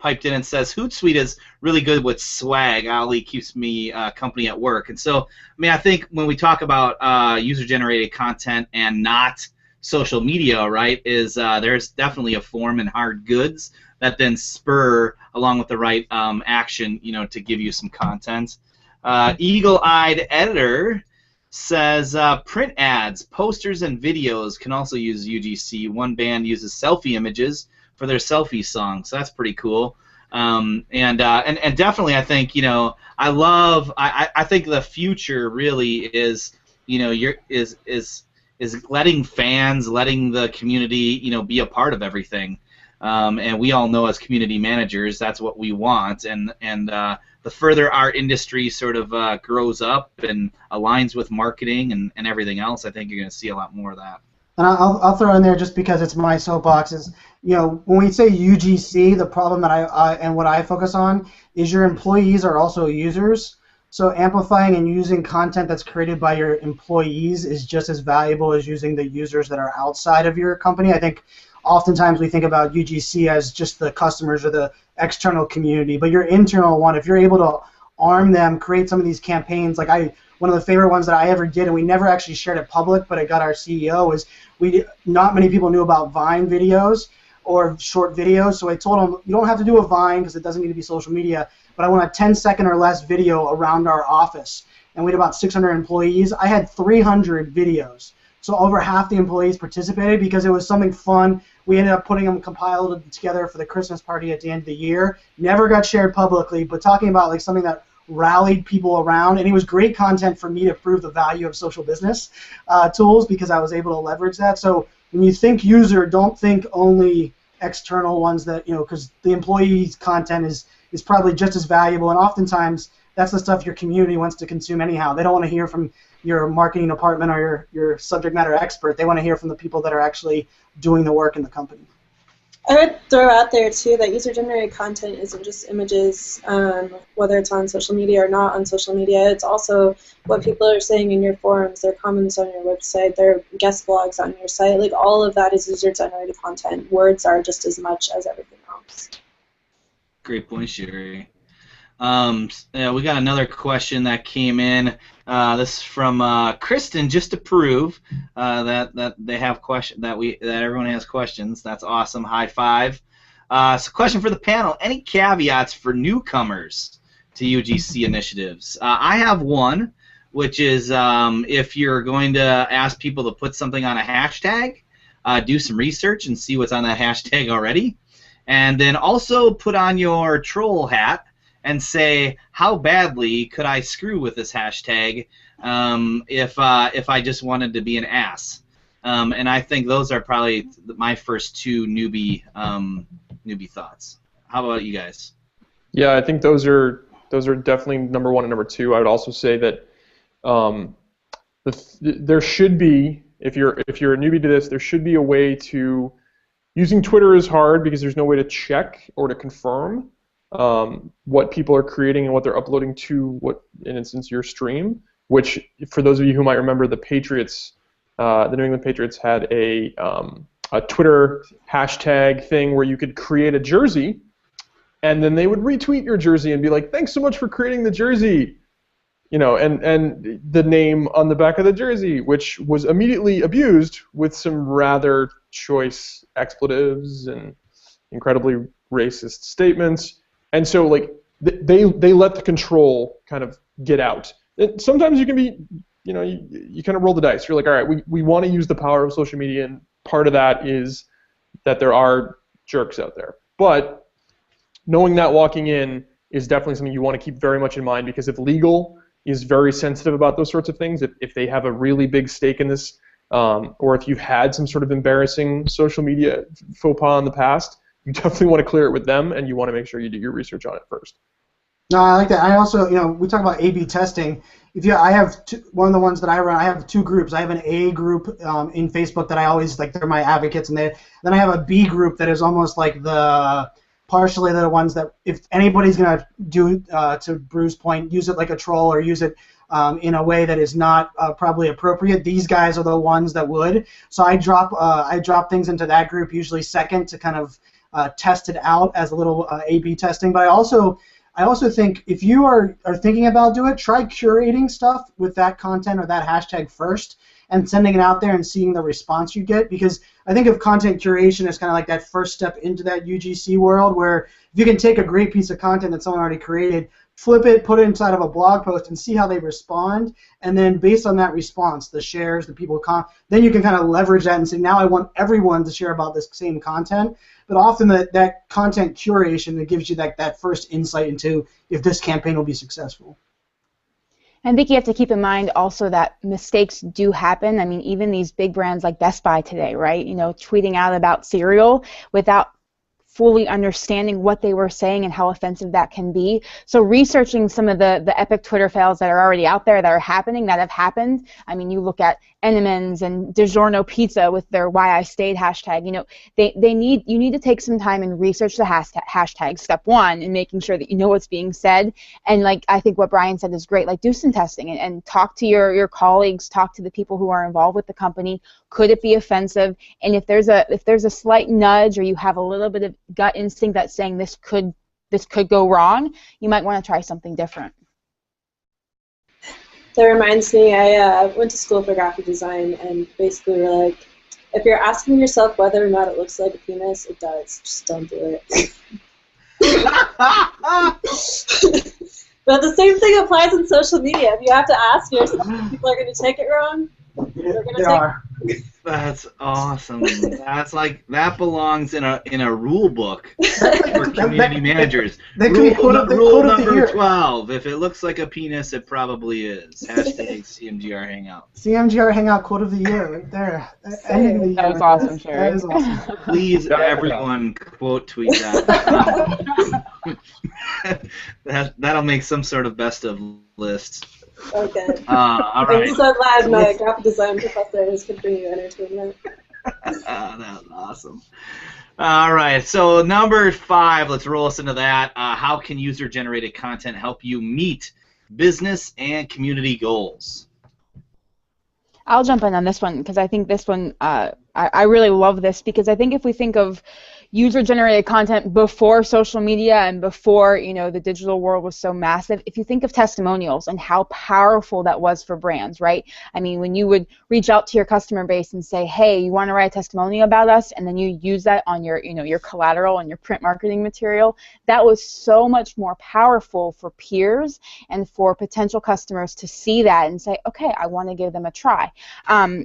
Speaker 1: piped in and says, Hootsuite is really good with swag. Ali keeps me company at work. And so, I think when we talk about user-generated content and not social media, right, is there's definitely a form in hard goods that then spur, along with the right action, to give you some content. Eagle-eyed editor says print ads, posters, and videos can also use UGC. One band uses selfie images for their selfie song, so that's pretty cool. And definitely, I think I think the future really is is letting fans, letting the community be a part of everything. And we all know as community managers that's what we want, and the further our industry sort of grows up and aligns with marketing and everything else, I think you're going to see a lot more of that.
Speaker 5: And I'll throw in there, just because it's my soapbox, is when we say UGC, the problem that and what I focus on is your employees are also users. So amplifying and using content that's created by your employees is just as valuable as using the users that are outside of your company. I think oftentimes we think about UGC as just the customers or the external community, but your internal one, if you're able to arm them, create some of these campaigns, like one of the favorite ones that I ever did, and we never actually shared it public, but it got our CEO, is not many people knew about Vine videos or short videos, so I told them, you don't have to do a Vine because it doesn't need to be social media, but I want a 10-second or less video around our office. And we had about 600 employees. I had 300 videos. So over half the employees participated because it was something fun. We ended up putting them compiled together for the Christmas party at the end of the year. Never got shared publicly, but talking about like something that rallied people around, and it was great content for me to prove the value of social business tools because I was able to leverage that. So when you think user, don't think only external ones that, because the employee's content is probably just as valuable, and oftentimes that's the stuff your community wants to consume anyhow. They don't want to hear from your marketing department or your subject matter expert. They want to hear from the people that are actually doing the work in the company.
Speaker 3: I would throw out there, too, that user-generated content isn't just images, whether it's on social media or not on social media. It's also what people are saying in your forums, their comments on your website, their guest blogs on your site. Like, all of that is user-generated content. Words are just as much as everything else.
Speaker 1: Great point, Sherry. Yeah, we got another question that came in. This is from Kristen, just to prove that they have that everyone has questions. That's awesome. High five. So, question for the panel: any caveats for newcomers to UGC initiatives? I have one, which is if you're going to ask people to put something on a hashtag, do some research and see what's on that hashtag already, and then also put on your troll hat and say, how badly could I screw with this hashtag if I just wanted to be an ass? And I think those are probably my first two newbie thoughts. How about you guys?
Speaker 4: Yeah, I think those are definitely number one and number two. I would also say that there should be, if you're a newbie to this, there should be a way to. Using Twitter is hard because there's no way to check or to confirm what people are creating and what they're uploading to, in instance, your stream. Which, for those of you who might remember, the Patriots, the New England Patriots had a Twitter hashtag thing where you could create a jersey, and then they would retweet your jersey and be like, "Thanks so much for creating the jersey," and the name on the back of the jersey, which was immediately abused with some rather choice expletives and incredibly racist statements. And so, like, they let the control kind of get out. Sometimes you can be, you kind of roll the dice. You're like, all right, we want to use the power of social media, and part of that is that there are jerks out there. But knowing that walking in is definitely something you want to keep very much in mind, because if legal is very sensitive about those sorts of things, if they have a really big stake in this, or if you've had some sort of embarrassing social media faux pas in the past, you definitely want to clear it with them, and you want to make sure you do your research on it first.
Speaker 5: No, I like that. I also, we talk about A/B testing. I have one of the ones that I run, I have two groups. I have an A group in Facebook that I always, like, they're my advocates, and then I have a B group that is almost like partially the ones that if anybody's going to do, to Bruce's point, use it like a troll or use it in a way that is not probably appropriate, these guys are the ones that would. So I drop things into that group, usually second, to kind of test it out as a little A/B testing. But I also think if you are thinking about doing it, try curating stuff with that content or that hashtag first and sending it out there and seeing the response you get, because I think of content curation as kind of like that first step into that UGC world, where if you can take a great piece of content that someone already created, flip it, put it inside of a blog post, and see how they respond, and then based on that response, the shares, the people, then you can kind of leverage that and say, now I want everyone to share about this same content. But often that content curation, it gives you that first insight into if this campaign will be successful.
Speaker 2: I think you have to keep in mind also that mistakes do happen. I mean, even these big brands like Best Buy today, right? Tweeting out about cereal without fully understanding what they were saying and how offensive that can be. So researching some of the epic Twitter fails that are already out there, that are happening, that have happened. I mean, you look at Enemans and DiGiorno Pizza with their Why I Stayed hashtag. You need to take some time and research the hashtag, step one, in making sure that you know what's being said. And like, I think what Brian said is great. Like, do some testing and talk to your colleagues, talk to the people who are involved with the company. Could it be offensive? And if there's a slight nudge, or you have a little bit of gut instinct that's saying this could go wrong, you might want to try something different.
Speaker 3: That reminds me, I went to school for graphic design, and basically we're like, if you're asking yourself whether or not it looks like a penis, it does. Just don't do it. But the same thing applies in social media. If you have to ask yourself if people are going to take it wrong, they're going to take it.
Speaker 1: That's awesome. That belongs in a rule book for community managers. Rule number 12. If it looks like a penis, it probably is. Hashtag CMGR Hangout.
Speaker 5: CMGR Hangout quote of the year right there.
Speaker 2: That was awesome, Sherry.
Speaker 5: That is awesome.
Speaker 1: Please, everyone, quote tweet that. That'll make some sort of best of list.
Speaker 3: Okay.
Speaker 1: All right.
Speaker 3: I'm so glad my graphic design professors could bring you entertainment.
Speaker 1: That was awesome. All right, so number 5, let's roll us into that. How can user-generated content help you meet business and community goals?
Speaker 2: I'll jump in on this one because I think this one, I really love this because I think if we think of user-generated content before social media and before, you know, the digital world was so massive, if you think of testimonials and how powerful that was for brands, right? I mean, when you would reach out to your customer base and say, hey, you want to write a testimonial about us, and then you use that on your, you know, your collateral and your print marketing material, that was so much more powerful for peers and for potential customers to see that and say, okay, I want to give them a try.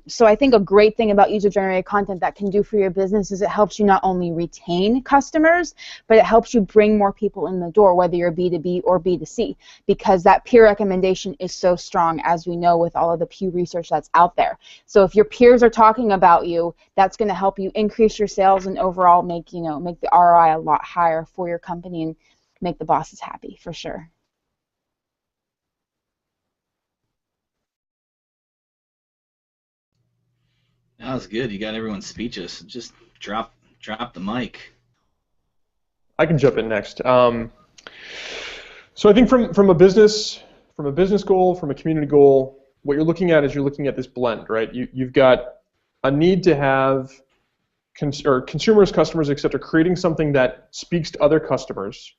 Speaker 2: So I think a great thing about user-generated content that can do for your business is it helps you not only retain customers, but it helps you bring more people in the door, whether you're B2B or B2C, because that peer recommendation is so strong, as we know with all of the Pew research that's out there. So if your peers are talking about you, that's going to help you increase your sales and overall make, you know, make the ROI a lot higher for your company and make the bosses happy, for sure.
Speaker 1: That was good. You got everyone speechless. Just drop the mic.
Speaker 4: I can jump in next. So I think from a business goal, from a community goal, what you're looking at is you're looking at this blend, right? You've got a need to have consumers, customers, etc., creating something that speaks to other customers,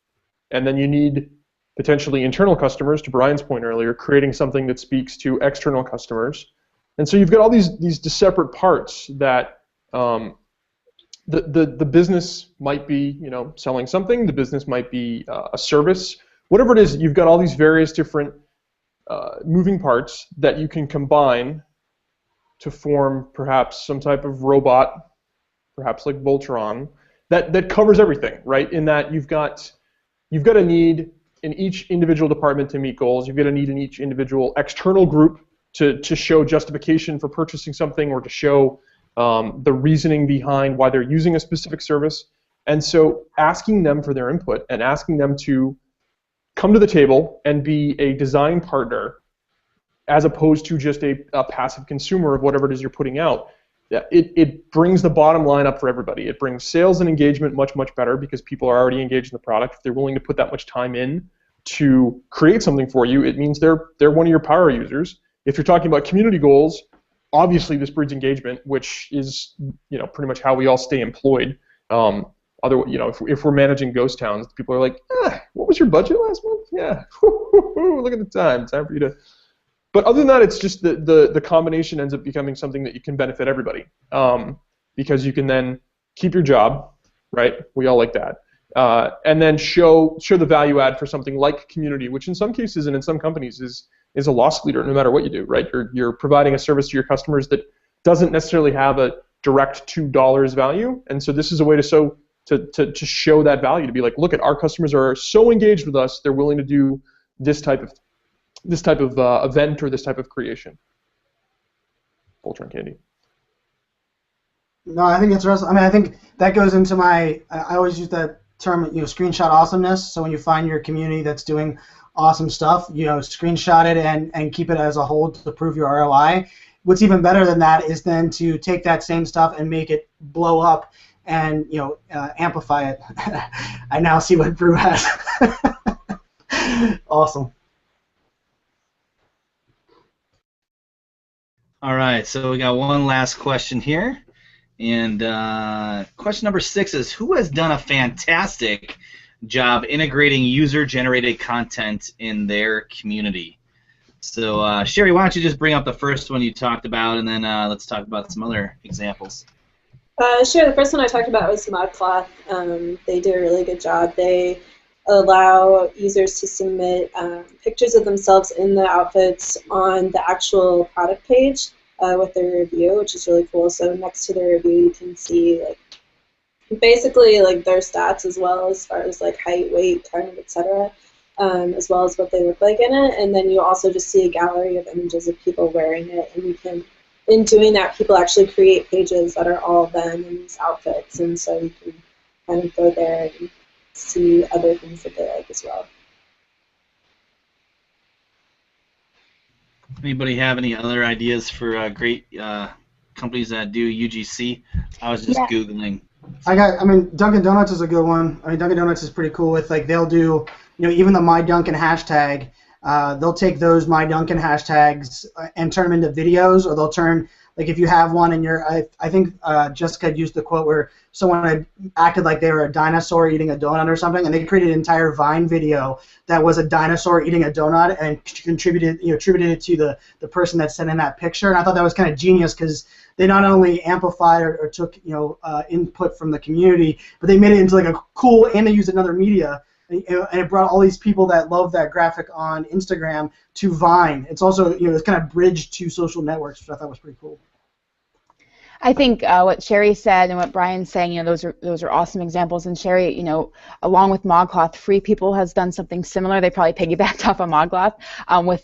Speaker 4: and then you need potentially internal customers, to Brian's point earlier, creating something that speaks to external customers. And so you've got all these separate parts that the business might be, you know, selling something. The business might be a service. Whatever it is, you've got all these various different moving parts that you can combine to form perhaps some type of robot, perhaps like Voltron, that covers everything, right? In that you've got a need in each individual department to meet goals. You've got a need in each individual external group to show justification for purchasing something or to show the reasoning behind why they're using a specific service. And so asking them for their input and asking them to come to the table and be a design partner as opposed to just a passive consumer of whatever it is you're putting out, it brings the bottom line up for everybody. It brings sales and engagement much, much better because people are already engaged in the product. If they're willing to put that much time in to create something for you, it means they're one of your power users. If you're talking about community goals, obviously this breeds engagement, which is, you know, pretty much how we all stay employed. If we're managing ghost towns, people are like, what was your budget last month? Yeah, look at the time for you to. But other than that, it's just the combination ends up becoming something that you can benefit everybody, because you can then keep your job, right? We all like that, and then show the value add for something like community, which in some cases and in some companies is a loss leader no matter what you do, right? You're providing a service to your customers that doesn't necessarily have a direct $2 value, and so this is a way to show that value, to be like, look, at our customers are so engaged with us, they're willing to do this type of event or this type of creation. Voltron candy.
Speaker 5: No, I think it's. I mean, I think that goes into my. I always use that term, you know, screenshot awesomeness. So when you find your community that's doing awesome stuff, you know, screenshot it and keep it as a whole to prove your ROI. What's even better than that is then to take that same stuff and make it blow up and, you know, amplify it. I now see what Brew has. Awesome.
Speaker 1: All right, so we got one last question here. And question number 6 is, who has done a fantastic job integrating user-generated content in their community? So, Sherry, why don't you just bring up the first one you talked about, and then let's talk about some other examples.
Speaker 3: Sure. The first one I talked about was ModCloth. They do a really good job. They allow users to submit pictures of themselves in the outfits on the actual product page with their review, which is really cool. So next to their review, you can see basically their stats as well, as far as like height, weight, time, etc., as well as what they look like in it. And then you also just see a gallery of images of people wearing it, and you can, in doing that, people actually create pages that are all them in these outfits, and so you can kind of go there and see other things that they like as well.
Speaker 1: Anybody have any other ideas for great companies that do UGC? I was just
Speaker 2: Yeah.
Speaker 1: Googling.
Speaker 5: I mean, Dunkin' Donuts is a good one. I mean, Dunkin' Donuts is pretty cool with, like, they'll do, even the My Dunkin' hashtag, they'll take those My Dunkin' hashtags and turn them into videos, or they'll turn, like, if you have one and I think Jessica used the quote where someone had acted like they were a dinosaur eating a donut or something, and they created an entire Vine video that was a dinosaur eating a donut and attributed it to the person that sent in that picture. And I thought that was kind of genius because they not only amplified or took input from the community, but they made it into like a cool, and they used another media, and it brought all these people that love that graphic on Instagram to Vine. It's also it's kind of bridged to social networks, which I thought was pretty cool.
Speaker 2: I think what Sherry said and what Brian's saying, those are awesome examples. And Sherry, along with ModCloth, Free People has done something similar. They probably piggybacked off of ModCloth with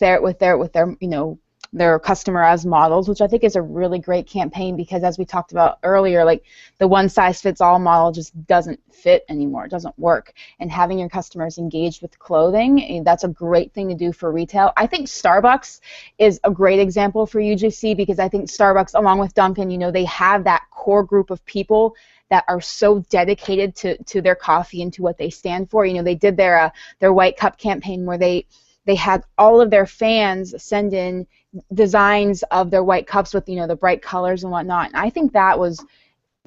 Speaker 2: their customer as models, which I think is a really great campaign because, as we talked about earlier, like the one-size-fits-all model just doesn't fit anymore. It doesn't work. And having your customers engaged with clothing, that's a great thing to do for retail. I think Starbucks is a great example for UGC because I think Starbucks, along with Dunkin', they have that core group of people that are so dedicated to their coffee and to what they stand for. They did their White Cup campaign where they had all of their fans send in designs of their white cups with the bright colors and whatnot. And I think that was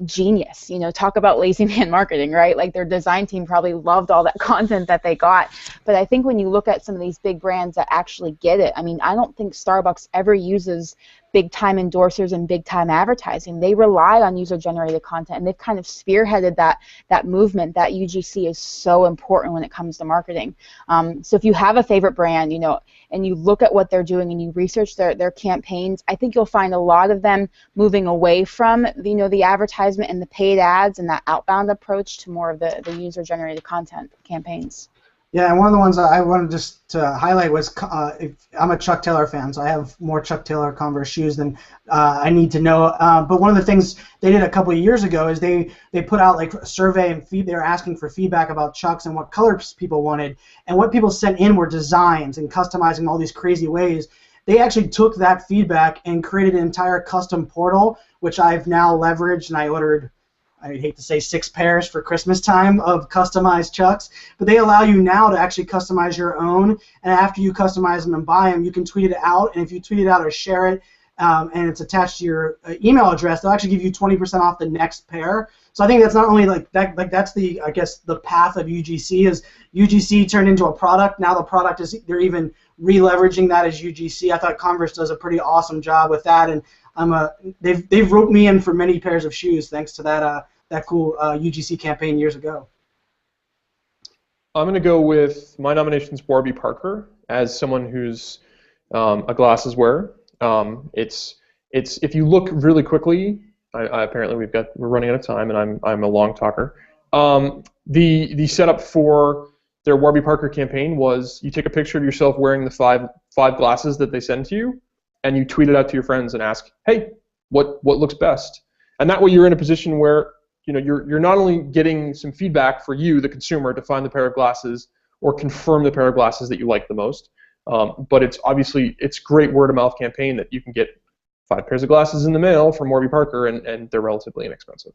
Speaker 2: genius. Talk about lazy man marketing, right? Like their design team probably loved all that content that they got. But I think when you look at some of these big brands that actually get it, I mean, I don't think Starbucks ever uses big-time endorsers and big-time advertising. They rely on user-generated content, and they've kind of spearheaded that movement. That UGC is so important when it comes to marketing. So if you have a favorite brand, and you look at what they're doing and you research their campaigns, I think you'll find a lot of them moving away from the advertisement and the paid ads and that outbound approach to more of the user-generated content campaigns.
Speaker 5: Yeah, and one of the ones I wanted just to highlight was I'm a Chuck Taylor fan, so I have more Chuck Taylor Converse shoes than I need to know. But one of the things they did a couple of years ago is they put out like a survey and they were asking for feedback about Chucks and what colors people wanted. And what people sent in were designs and customizing all these crazy ways. They actually took that feedback and created an entire custom portal, which I've now leveraged, and I ordered, I hate to say 6 pairs for Christmas time of customized Chucks, but they allow you now to actually customize your own, and after you customize them and buy them, you can tweet it out, and if you tweet it out or share it, and it's attached to your email address, they'll actually give you 20% off the next pair. So I think that's not only like that, like that's the, I guess, the path of UGC is UGC turned into a product. Now the product is, they're even re-leveraging that as UGC. I thought Converse does a pretty awesome job with that, and they've roped me in for many pairs of shoes thanks to that cool UGC campaign years ago.
Speaker 4: I'm going to go with my nomination's Warby Parker as someone who's a glasses wearer. It's if you look really quickly. Apparently we're running out of time, and I'm a long talker. The setup for their Warby Parker campaign was you take a picture of yourself wearing the five glasses that they send to you, and you tweet it out to your friends and ask, hey, what looks best? And that way you're in a position where you're not only getting some feedback for you, the consumer, to find the pair of glasses or confirm the pair of glasses that you like the most, but it's great word-of-mouth campaign that you can get 5 pairs of glasses in the mail from Warby Parker, and they're relatively inexpensive.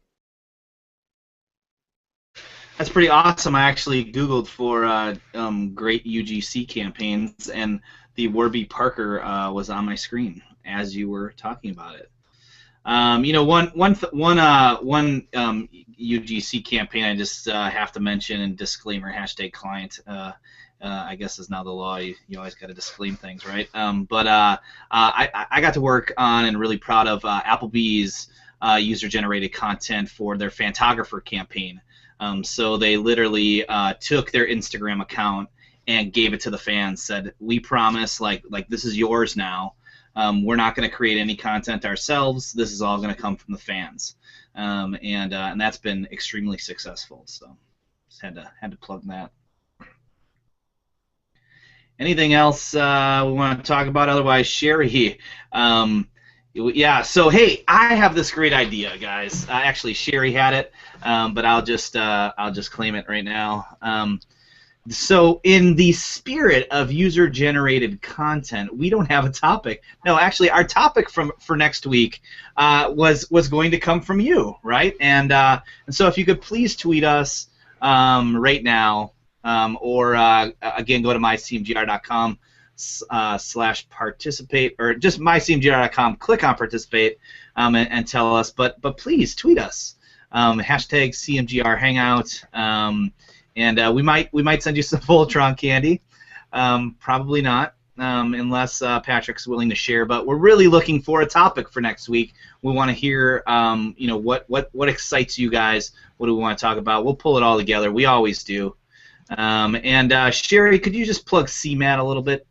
Speaker 1: That's pretty awesome. I actually Googled for great UGC campaigns, and the Warby Parker was on my screen as you were talking about it. One UGC campaign I just have to mention, and disclaimer, #client, I guess is now the law. You always got to disclaim things, right? But I got to work on and really proud of Applebee's user-generated content for their Phantographer campaign. So they literally took their Instagram account and gave it to the fans, said, we promise, like this is yours now. We're not going to create any content ourselves. This is all going to come from the fans, and that's been extremely successful. So just had to plug that. Anything else we want to talk about? Otherwise, Sherry, Yeah, so hey, I have this great idea, guys. Actually, Sherry had it, but I'll just claim it right now. So in the spirit of user-generated content, we don't have a topic. No, actually, our topic for next week was going to come from you, right? And so if you could please tweet us right now, or again, go to mycmgr.com / participate, or just mycmgr.com, click on participate, and tell us. But please tweet us, hashtag CMGR Hangout. And we might send you some Voltron candy. Probably not, unless Patrick's willing to share. But we're really looking for a topic for next week. We want to hear, what excites you guys. What do we want to talk about? We'll pull it all together. We always do. And Sherry, could you just plug CMAD a little bit?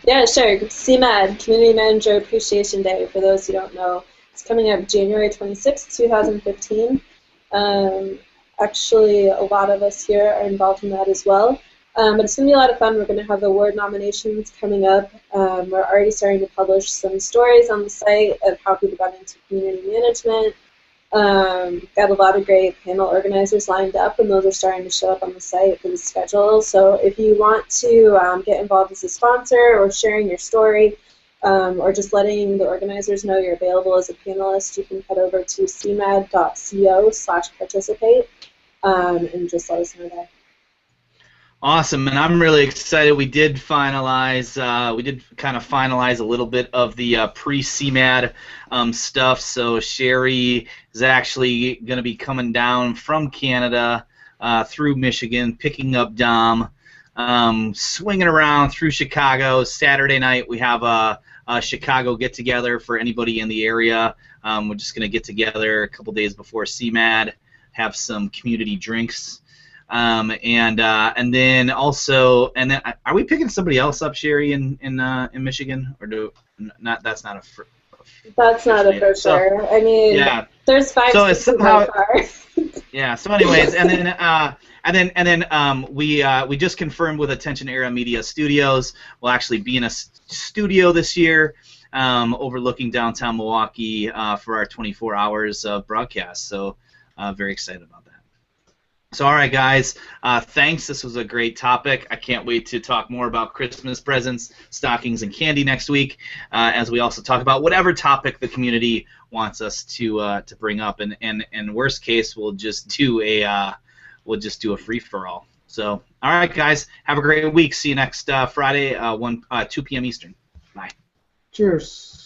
Speaker 3: Yeah, sure. CMAD, Community Manager Appreciation Day, for those who don't know. It's coming up January 26, 2015. Actually, a lot of us here are involved in that as well. But it's going to be a lot of fun. We're going to have award nominations coming up. We're already starting to publish some stories on the site of how people got into community management. Got a lot of great panel organizers lined up, and those are starting to show up on the site for the schedule. So if you want to get involved as a sponsor, or sharing your story, or just letting the organizers know you're available as a panelist, you can head over to cmad.co/participate and just let us know there.
Speaker 1: Awesome, and I'm really excited. We did finalize. We did kind of finalize a little bit of the pre-CMAD stuff. So Sherry is actually going to be coming down from Canada through Michigan, picking up Dom, swinging around through Chicago. Saturday night we have a Chicago get-together for anybody in the area. We're just going to get together a couple days before CMAD, have some community drinks. And then also, are we picking somebody else up, Sherry, in Michigan, or not? That's not a.
Speaker 3: That's not a for sure. I mean, yeah. There's 5 so somehow, far.
Speaker 1: Yeah. So, anyways, and then we just confirmed with Attention Era Media Studios. We'll actually be in a studio this year, overlooking downtown Milwaukee for our 24 hours of broadcast. So, very excited about that. So, all right, guys, thanks. This was a great topic. I can't wait to talk more about Christmas presents, stockings, and candy next week, as we also talk about whatever topic the community wants us to bring up. And worst case, we'll just do a free for all. So, all right, guys, have a great week. See you next Friday, 2 p.m. Eastern. Bye.
Speaker 5: Cheers.